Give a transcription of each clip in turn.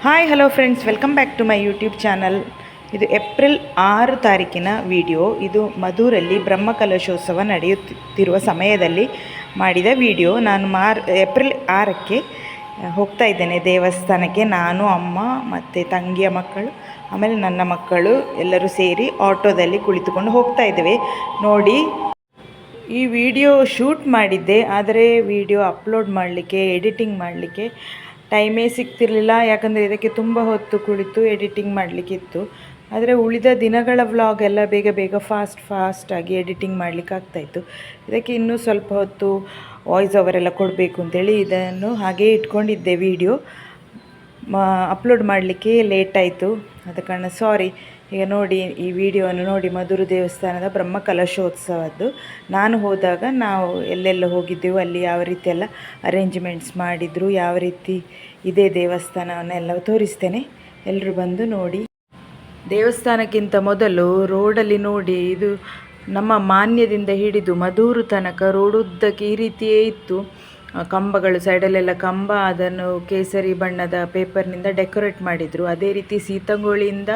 Hi hello friends, welcome back to my YouTube channel. ಇದು April 6 ತಾರೀಕಿನ video. ಇದು ಮಧುರಲ್ಲಿ ಬ್ರಹ್ಮಕಲಶೋತ್ಸವ ನಡೆಯುತ್ತಿರುವ ಸಮಯದಲ್ಲಿ ಮಾಡಿದ ವಿಡಿಯೋ. ನಾನು ಏಪ್ರಿಲ್ 6ಕ್ಕೆ ಹೋಗ್ತಾ ಇದ್ದೇನೆ ದೇವಸ್ಥಾನಕ್ಕೆ. ನಾನು, ಅಮ್ಮ ಮತ್ತು ತಂಗಿಯ ಮಕ್ಕಳು, ಆಮೇಲೆ ನನ್ನ ಮಕ್ಕಳು ಎಲ್ಲರೂ ಸೇರಿ ಆಟೋದಲ್ಲಿ ಕುಳಿತುಕೊಂಡು ಹೋಗ್ತಾ ಇದ್ದೇವೆ. ನೋಡಿ, ಈ ವಿಡಿಯೋ ಶೂಟ್ ಮಾಡಿದ್ದೆ, ಆದರೆ ವಿಡಿಯೋ ಅಪ್ಲೋಡ್ ಮಾಡಲಿಕ್ಕೆ, ಎಡಿಟಿಂಗ್ ಮಾಡಲಿಕ್ಕೆ ಟೈಮೇ ಸಿಗ್ತಿರಲಿಲ್ಲ. ಯಾಕಂದರೆ ಇದಕ್ಕೆ ತುಂಬ ಹೊತ್ತು ಕುಳಿತು ಎಡಿಟಿಂಗ್ ಮಾಡಲಿಕ್ಕಿತ್ತು. ಆದರೆ ಉಳಿದ ದಿನಗಳ ವ್ಲಾಗ್ ಎಲ್ಲ ಬೇಗ ಬೇಗ ಫಾಸ್ಟಾಗಿ ಎಡಿಟಿಂಗ್ ಮಾಡಲಿಕ್ಕೆ ಆಗ್ತಾಯಿತ್ತು. ಇದಕ್ಕೆ ಇನ್ನೂ ಸ್ವಲ್ಪ ಹೊತ್ತು ವಾಯ್ಸ್ ಓವರೆಲ್ಲ ಕೊಡಬೇಕು ಅಂತೇಳಿ ಇದನ್ನು ಹಾಗೇ ಇಟ್ಕೊಂಡಿದ್ದೆ. ವಿಡಿಯೋ ಅಪ್ಲೋಡ್ ಮಾಡಲಿಕ್ಕೆ ಲೇಟ್ ಆಯಿತು, ಆದ ಕಾರಣ ಸಾರಿ. ಈಗ ನೋಡಿ, ಈ ವಿಡಿಯೋವನ್ನು ನೋಡಿ, ಮಧುರ ದೇವಸ್ಥಾನದ ಬ್ರಹ್ಮಕಲಶೋತ್ಸವದ್ದು. ನಾನು ಹೋದಾಗ ನಾವು ಎಲ್ಲೆಲ್ಲ ಹೋಗಿದ್ದೆವು, ಅಲ್ಲಿ ಯಾವ ರೀತಿ ಎಲ್ಲ ಅರೇಂಜ್ಮೆಂಟ್ಸ್ ಮಾಡಿದರು, ಯಾವ ರೀತಿ ಇದೇ ದೇವಸ್ಥಾನವನ್ನೆಲ್ಲ ತೋರಿಸ್ತೇನೆ. ಎಲ್ಲರೂ ಬಂದು ನೋಡಿ. ದೇವಸ್ಥಾನಕ್ಕಿಂತ ಮೊದಲು ರೋಡಲ್ಲಿ ನೋಡಿ, ಇದು ನಮ್ಮ ಮಾನ್ಯದಿಂದ ಹಿಡಿದು ಮಧೂರು ತನಕ ರೋಡುದ್ದಕ್ಕೆ ಈ ರೀತಿಯೇ ಇತ್ತು. ಕಂಬಗಳು, ಸೈಡಲ್ಲೆಲ್ಲ ಕಂಬ, ಅದನ್ನು ಕೇಸರಿ ಬಣ್ಣದ ಪೇಪರ್ನಿಂದ ಡೆಕೋರೇಟ್ ಮಾಡಿದರು. ಅದೇ ರೀತಿ ಸೀತಂಗೋಳಿಯಿಂದ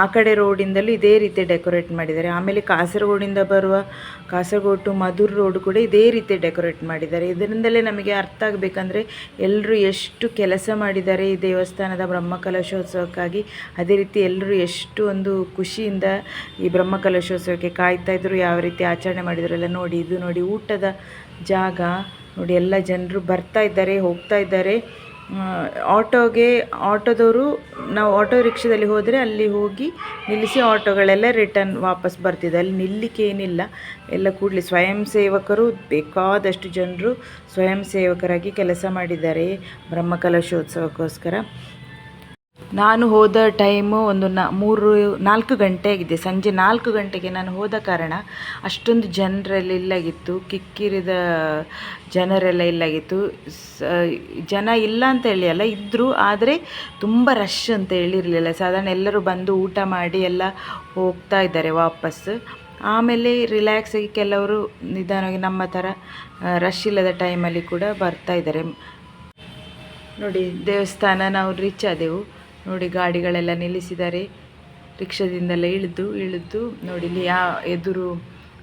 ಆ ಕಡೆ ರೋಡಿಂದಲೂ ಇದೇ ರೀತಿ ಡೆಕೋರೇಟ್ ಮಾಡಿದ್ದಾರೆ. ಆಮೇಲೆ ಕಾಸರಗೋಡಿಂದ ಬರುವ ಕಾಸರಗೋಡು ಟು ಮಧುರ್ ರೋಡ್ ಕೂಡ ಇದೇ ರೀತಿ ಡೆಕೋರೇಟ್ ಮಾಡಿದ್ದಾರೆ. ಇದರಿಂದಲೇ ನಮಗೆ ಅರ್ಥ ಆಗಬೇಕಂದ್ರೆ ಎಲ್ಲರೂ ಎಷ್ಟು ಕೆಲಸ ಮಾಡಿದ್ದಾರೆ ಈ ದೇವಸ್ಥಾನದ ಬ್ರಹ್ಮಕಲಶೋತ್ಸವಕ್ಕಾಗಿ. ಅದೇ ರೀತಿ ಎಲ್ಲರೂ ಎಷ್ಟು ಒಂದು ಖುಷಿಯಿಂದ ಈ ಬ್ರಹ್ಮಕಲಶೋತ್ಸವಕ್ಕೆ ಕಾಯ್ತಾಯಿದ್ರು, ಯಾವ ರೀತಿ ಆಚರಣೆ ಮಾಡಿದ್ರು ಎಲ್ಲ ನೋಡಿ. ಇದು ನೋಡಿ, ಊಟದ ಜಾಗ ನೋಡಿ, ಎಲ್ಲ ಜನರು ಬರ್ತಾ ಇದ್ದಾರೆ, ಹೋಗ್ತಾ ಇದ್ದಾರೆ. ಆಟೋದವರು, ನಾವು ಆಟೋ ರಿಕ್ಷಾದಲ್ಲಿ ಹೋದರೆ ಅಲ್ಲಿ ಹೋಗಿ ನಿಲ್ಲಿಸಿ ಆಟೋಗಳೆಲ್ಲ ರಿಟರ್ನ್ ವಾಪಸ್ ಬರ್ತಿದೆ. ಅಲ್ಲಿ ನಿಲ್ಲಿಕ್ಕೆ ಏನಿಲ್ಲ, ಎಲ್ಲ ಕೂಡಲೇ ಸ್ವಯಂ ಸೇವಕರು, ಬೇಕಾದಷ್ಟು ಜನರು ಸ್ವಯಂ ಸೇವಕರಾಗಿ ಕೆಲಸ ಮಾಡಿದ್ದಾರೆ ಬ್ರಹ್ಮಕಲಶೋತ್ಸವಕ್ಕೋಸ್ಕರ. ನಾನು ಹೋದ ಟೈಮು ಒಂದು 4 ಗಂಟೆ ಆಗಿದೆ. ಸಂಜೆ 4 ಗಂಟೆಗೆ ನಾನು ಹೋದ ಕಾರಣ ಅಷ್ಟೊಂದು ಜನರೆಲ್ಲ ಇಲ್ಲಾಗಿತ್ತು, ಕಿಕ್ಕಿರಿದ ಜನರೆಲ್ಲ ಇಲ್ಲಾಗಿತ್ತು. ಜನ ಇಲ್ಲ ಅಂತ ಹೇಳಿ ಅಲ್ಲ, ಇದ್ದರು, ಆದರೆ ತುಂಬ ರಶ್ ಅಂತ ಹೇಳಿರಲಿಲ್ಲ. ಸಾಧಾರಣ ಎಲ್ಲರೂ ಬಂದು ಊಟ ಮಾಡಿ ಎಲ್ಲ ಹೋಗ್ತಾ ಇದ್ದಾರೆ ವಾಪಸ್. ಆಮೇಲೆ ರಿಲ್ಯಾಕ್ಸಾಗಿ ಕೆಲವರು ನಿಧಾನವಾಗಿ ನಮ್ಮ ಥರ ರಶ್ ಇಲ್ಲದ ಟೈಮಲ್ಲಿ ಕೂಡ ಬರ್ತಾ ಇದ್ದಾರೆ. ನೋಡಿ, ದೇವಸ್ಥಾನ ನಾವು ರೀಚ್ ಆದೆವು. ನೋಡಿ, ಗಾಡಿಗಳೆಲ್ಲ ನಿಲ್ಲಿಸಿದ್ದಾರೆ. ರಿಕ್ಷಾದಿಂದೆಲ್ಲ ಇಳಿದು ನೋಡಿ, ಇಲ್ಲಿ ಎದುರು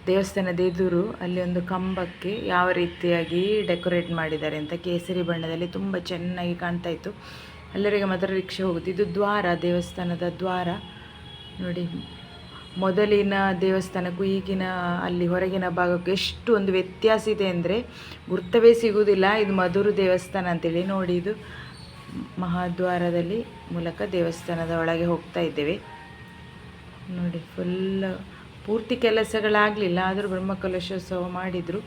ದೇವಸ್ಥಾನದ ಎದುರು ಅಲ್ಲಿ ಒಂದು ಕಂಬಕ್ಕೆ ಯಾವ ರೀತಿಯಾಗಿ ಡೆಕೋರೇಟ್ ಮಾಡಿದ್ದಾರೆ ಅಂತ ಕೇಸರಿ ಬಣ್ಣದಲ್ಲಿ ತುಂಬ ಚೆನ್ನಾಗಿ ಕಾಣ್ತಾ ಇತ್ತು. ಎಲ್ಲರಿಗೆ ಮಾತ್ರ ರಿಕ್ಷಾ ಹೋಗುತ್ತೆ. ಇದು ದ್ವಾರ, ದೇವಸ್ಥಾನದ ದ್ವಾರ ನೋಡಿ. ಮೊದಲಿನ ದೇವಸ್ಥಾನಕ್ಕೂ ಈಗಿನ ಅಲ್ಲಿ ಹೊರಗಿನ ಭಾಗಕ್ಕೂ ಎಷ್ಟು ಒಂದು ವ್ಯತ್ಯಾಸ ಇದೆ ಅಂದರೆ ಗುರ್ತವೇ ಸಿಗುವುದಿಲ್ಲ. ಇದು ಮಧುರ ದೇವಸ್ಥಾನ ಅಂತೇಳಿ ನೋಡಿ. ಇದು ಮಹಾದ್ವಾರದಲ್ಲಿ ಮೂಲಕ ದೇವಸ್ಥಾನದ ಒಳಗೆ ಹೋಗ್ತಾ ಇದ್ದೇವೆ. ನೋಡಿ, ಪೂರ್ತಿ ಕೆಲಸಗಳಾಗಲಿಲ್ಲ, ಆದರೂ ಬ್ರಹ್ಮಕಲಶೋತ್ಸವ ಮಾಡಿದರು.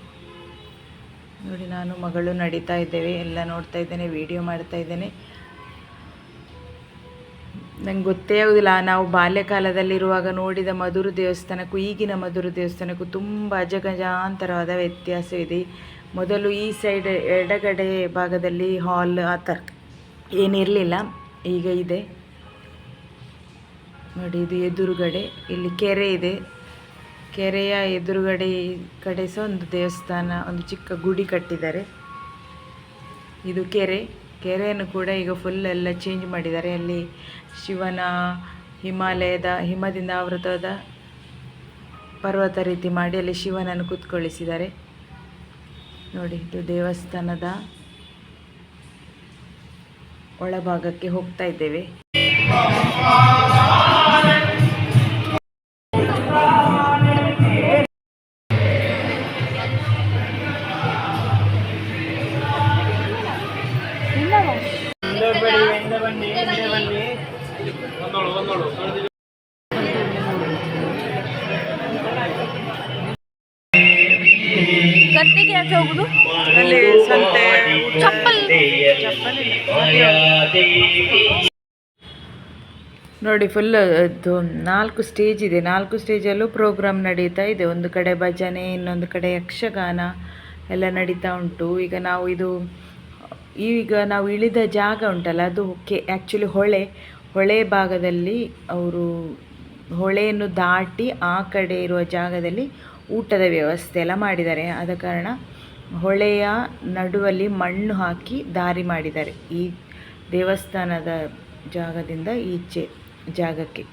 ನೋಡಿ, ನಾನು ಮಗಳು ನಡೀತಾ ಇದ್ದೇವೆ, ಎಲ್ಲ ನೋಡ್ತಾ ಇದ್ದೇನೆ, ವಿಡಿಯೋ ಮಾಡ್ತಾ ಇದ್ದೇನೆ. ನಂಗೆ ಗೊತ್ತೇ ಆಗೋದಿಲ್ಲ, ನಾವು ಬಾಲ್ಯಕಾಲದಲ್ಲಿರುವಾಗ ನೋಡಿದ ಮಧುರ ದೇವಸ್ಥಾನಕ್ಕೂ ಈಗಿನ ಮಧುರ ದೇವಸ್ಥಾನಕ್ಕೂ ತುಂಬ ಅಜಗಜಾಂತರವಾದ ವ್ಯತ್ಯಾಸವಿದೆ. ಮೊದಲು ಈ ಸೈಡ್ ಎಡಗಡೆ ಭಾಗದಲ್ಲಿ ಹಾಲ್ ಆ ಥರ ಏನಿರಲಿಲ್ಲ, ಈಗ ಇದೆ ನೋಡಿ. ಇದು ಎದುರುಗಡೆ ಇಲ್ಲಿ ಕೆರೆ ಇದೆ. ಕೆರೆಯ ಎದುರುಗಡೆ ಈ ಕಡೆ ಸಹ ಒಂದು ದೇವಸ್ಥಾನ, ಒಂದು ಚಿಕ್ಕ ಗುಡಿ ಕಟ್ಟಿದ್ದಾರೆ. ಇದು ಕೆರೆಯನ್ನು ಕೂಡ ಈಗ ಫುಲ್ ಎಲ್ಲ ಚೇಂಜ್ ಮಾಡಿದ್ದಾರೆ. ಅಲ್ಲಿ ಶಿವನ ಹಿಮದಿಂದ ಆವೃತವಾದ ಪರ್ವತ ರೀತಿ ಮಾಡಿ ಅಲ್ಲಿ ಶಿವನನ್ನು ಕೂತ್ಕೊಳ್ಳಿಸಿದ್ದಾರೆ ನೋಡಿ. ಇದು ದೇವಸ್ಥಾನದ ಒಳಭಾಗಕ್ಕೆ ಹೋಗ್ತಾ ಇದ್ದೇವೆ. ಗದ್ದೆಗೆ ಯಾಕೆ ಹೋಗುದು? ನೋಡಿ, ಫುಲ್ ಅದು 4 ಸ್ಟೇಜ್ ಇದೆ. 4 ಸ್ಟೇಜಲ್ಲೂ ಪ್ರೋಗ್ರಾಮ್ ನಡೀತಾ ಇದೆ. ಒಂದು ಕಡೆ ಭಜನೆ, ಇನ್ನೊಂದು ಕಡೆ ಯಕ್ಷಗಾನ ಎಲ್ಲ ನಡೀತಾ ಉಂಟು. ಈಗ ನಾವು ಇಳಿದ ಜಾಗ ಉಂಟಲ್ಲ, ಅದು ಆ್ಯಕ್ಚುಲಿ ಹೊಳೆ ಭಾಗದಲ್ಲಿ ಅವರು ಹೊಳೆಯನ್ನು ದಾಟಿ ಆ ಕಡೆ ಇರುವ ಜಾಗದಲ್ಲಿ ಊಟದ ವ್ಯವಸ್ಥೆ ಎಲ್ಲ ಮಾಡಿದ್ದಾರೆ. ಆದ ಕಾರಣ ಹೊಳೆಯ ನಡುವಲ್ಲಿ ಮಣ್ಣು ಹಾಕಿ ದಾರಿ ಮಾಡಿದ್ದಾರೆ. ಈ ದೇವಸ್ಥಾನದ ಜಾಗದಿಂದ ಈಚೆ ಜಾಗಕ್ಕೆ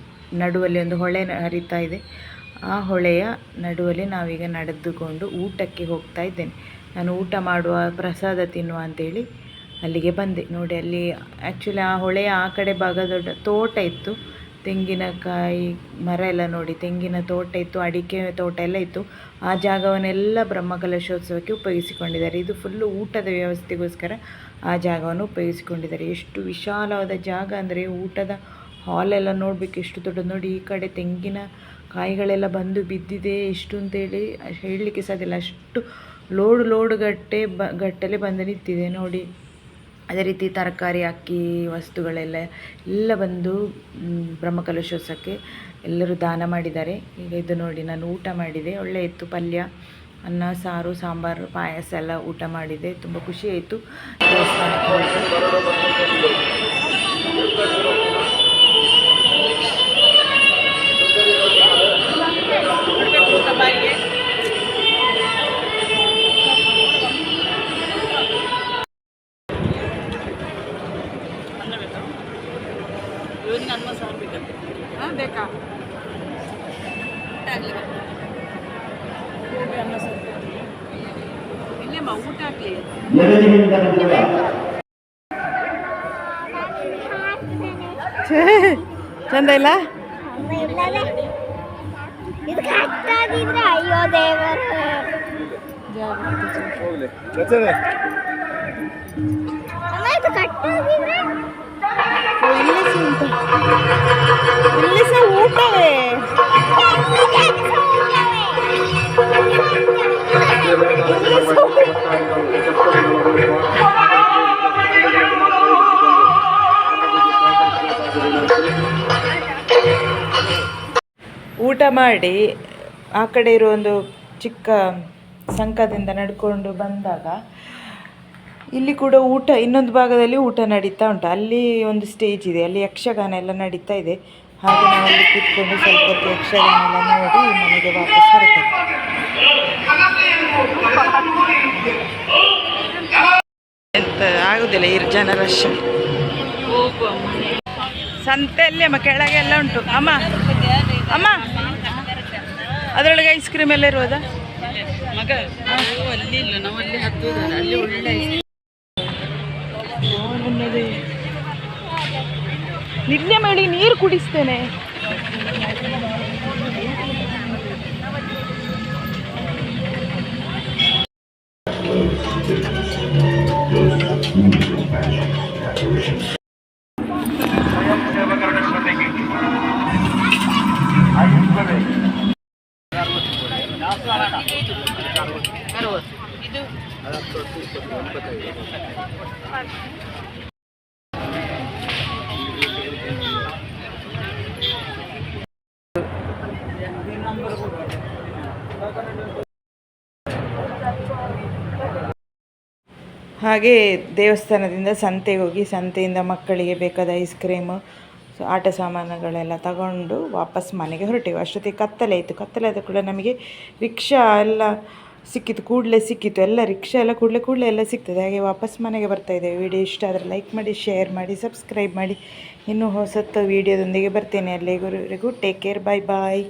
ನಡುವಲ್ಲಿ ಒಂದು ಹೊಳೆ ಹರಿತಾ ಇದೆ. ಆ ಹೊಳೆಯ ನಡುವಲ್ಲಿ ನಾವೀಗ ನಡೆದುಕೊಂಡು ಊಟಕ್ಕೆ ಹೋಗ್ತಾ ಇದ್ದೇನೆ. ನಾನು ಊಟ ಮಾಡುವ, ಪ್ರಸಾದ ತಿನ್ನುವ ಅಂತೇಳಿ ಅಲ್ಲಿಗೆ ಬಂದೆ. ನೋಡಿ, ಅಲ್ಲಿ ಆ್ಯಕ್ಚುಲಿ ಆ ಹೊಳೆಯ ಆ ಕಡೆ ಭಾಗ ದೊಡ್ಡ ತೋಟ ಇತ್ತು, ತೆಂಗಿನಕಾಯಿ ಮರ ಎಲ್ಲ ನೋಡಿ, ತೆಂಗಿನ ತೋಟ ಇತ್ತು, ಅಡಿಕೆ ತೋಟ ಎಲ್ಲ ಇತ್ತು. ಆ ಜಾಗವನ್ನೆಲ್ಲ ಬ್ರಹ್ಮಕಲಶೋತ್ಸವಕ್ಕೆ ಉಪಯೋಗಿಸಿಕೊಂಡಿದ್ದಾರೆ. ಇದು ಫುಲ್ಲು ಊಟದ ವ್ಯವಸ್ಥೆಗೋಸ್ಕರ ಆ ಜಾಗವನ್ನು ಉಪಯೋಗಿಸಿಕೊಂಡಿದ್ದಾರೆ. ಎಷ್ಟು ವಿಶಾಲವಾದ ಜಾಗ ಅಂದರೆ ಊಟದ ಹಾಲೆಲ್ಲ ನೋಡಬೇಕು, ಎಷ್ಟು ದೊಡ್ಡದು ನೋಡಿ. ಈ ಕಡೆ ತೆಂಗಿನ ಕಾಯಿಗಳೆಲ್ಲ ಬಂದು ಬಿದ್ದಿದೆ, ಎಷ್ಟು ಅಂತೇಳಿ ಹೇಳಲಿಕ್ಕೆ ಸಾಧ್ಯ ಇಲ್ಲ. ಅಷ್ಟು ಲೋಡು ಗಟ್ಟಲೆ ಬಂದು ನಿಂತಿದೆ ನೋಡಿ. ಅದೇ ರೀತಿ ತರಕಾರಿ, ಅಕ್ಕಿ ವಸ್ತುಗಳೆಲ್ಲ ಬಂದು ಬ್ರಹ್ಮಕಲಶೋತ್ಸವಕ್ಕೆ ಎಲ್ಲರೂ ದಾನ ಮಾಡಿದ್ದಾರೆ. ಈಗ ಇದು ನೋಡಿ, ನಾನು ಊಟ ಮಾಡಿದೆ, ಒಳ್ಳೆ ಇತ್ತು. ಪಲ್ಯ, ಅನ್ನ, ಸಾರು, ಸಾಂಬಾರು, ಪಾಯಸ ಎಲ್ಲ ಊಟ ಮಾಡಿದೆ. ತುಂಬ ಖುಷಿ ಆಯಿತು. ದೇವಸ್ಥಾನಕ್ಕೆ ಬೇಕಾ ಇಲ್ಲೇಮ್ಮ ಊಟ ಹಾಕ್ಲಿ. ಚಂದ ಇಲ್ಲ? ಅಯ್ಯೋ ದೇವರು, ಇಲ್ಲಿ ಸಹ ಊಟವೇ. ಊಟ ಮಾಡಿ ಆ ಕಡೆ ಇರೋ ಒಂದು ಚಿಕ್ಕ ಸಂಕದಿಂದ ನಡ್ಕೊಂಡು ಬಂದಾಗ ಇಲ್ಲಿ ಕೂಡ ಊಟ, ಇನ್ನೊಂದು ಭಾಗದಲ್ಲಿ ಊಟ ನಡೀತಾ ಉಂಟು. ಅಲ್ಲಿ ಒಂದು ಸ್ಟೇಜ್ ಇದೆ, ಅಲ್ಲಿ ಯಕ್ಷಗಾನ ಎಲ್ಲ ನಡೀತಾ ಇದೆ. ಹಾಗೆ ನಾವು ಅಲ್ಲಿ ಕೂತ್ಕೊಂಡು ಸ್ವಲ್ಪ ಹೊತ್ತು ಯಕ್ಷಗಾನ ಎಲ್ಲ ನೋಡಿ ಮನೆಗೆ ವಾಪಸ್ ಬರ್ತೇವೆ. ಎಂತ ಆಗುದಿಲ್ಲ ಈ ಜನ ರಶ್. ಸಂತೆಯಲ್ಲಿ ಅಮ್ಮ ಕೆಳಗೆಲ್ಲ ಉಂಟು. ಅಮ್ಮ ಅಮ್ಮ ಅದರೊಳಗೆ ಐಸ್ ಕ್ರೀಮ್ ಎಲ್ಲ ಇರುವುದಾ ಮಗ? ಅಲ್ಲಿ ಇಲ್ಲ, ನಾವು ಅಲ್ಲಿ ಹತ್ತುವುದಲ್ಲ, ಅಲ್ಲಿ ಒಳ್ಳೆ ನಿನ್ನೆ ಮಾಡಿ ನೀರು ಕುಡಿಸ್ತೇನೆ. ಹಾಗೆ ದೇವಸ್ಥಾನದಿಂದ ಸಂತೆಗೆ ಹೋಗಿ, ಸಂತೆಯಿಂದ ಮಕ್ಕಳಿಗೆ ಬೇಕಾದ ಐಸ್ ಕ್ರೀಮು, ಆಟ ಸಾಮಾನುಗಳೆಲ್ಲ ತಗೊಂಡು ವಾಪಸ್ ಮನೆಗೆ ಹೊರಟೆವು. ಅಷ್ಟೊತ್ತಿಗೆ ಕತ್ತಲೆ ಇತ್ತು. ಕತ್ತಲೆ ಆದ ಕೂಡ ನಮಗೆ ರಿಕ್ಷಾ ಎಲ್ಲ ಸಿಕ್ಕಿತು, ಕೂಡಲೇ ಸಿಕ್ಕಿತು. ಎಲ್ಲ ರಿಕ್ಷಾ ಎಲ್ಲ ಕೂಡಲೇ ಎಲ್ಲ ಸಿಗ್ತದೆ. ಹಾಗೆ ವಾಪಸ್ ಮನೆಗೆ ಬರ್ತಾಯಿದ್ದೇವೆ. ವಿಡಿಯೋ ಇಷ್ಟ ಆದರೆ ಲೈಕ್ ಮಾಡಿ, ಶೇರ್ ಮಾಡಿ, ಸಬ್ಸ್ಕ್ರೈಬ್ ಮಾಡಿ. ಇನ್ನೂ ಹೊಸತ್ತು ವಿಡಿಯೋದೊಂದಿಗೆ ಬರ್ತೇನೆ. ಅಲ್ಲಿವರೆಗೂ ಟೇಕ್ ಕೇರ್, ಬಾಯ್ ಬಾಯ್.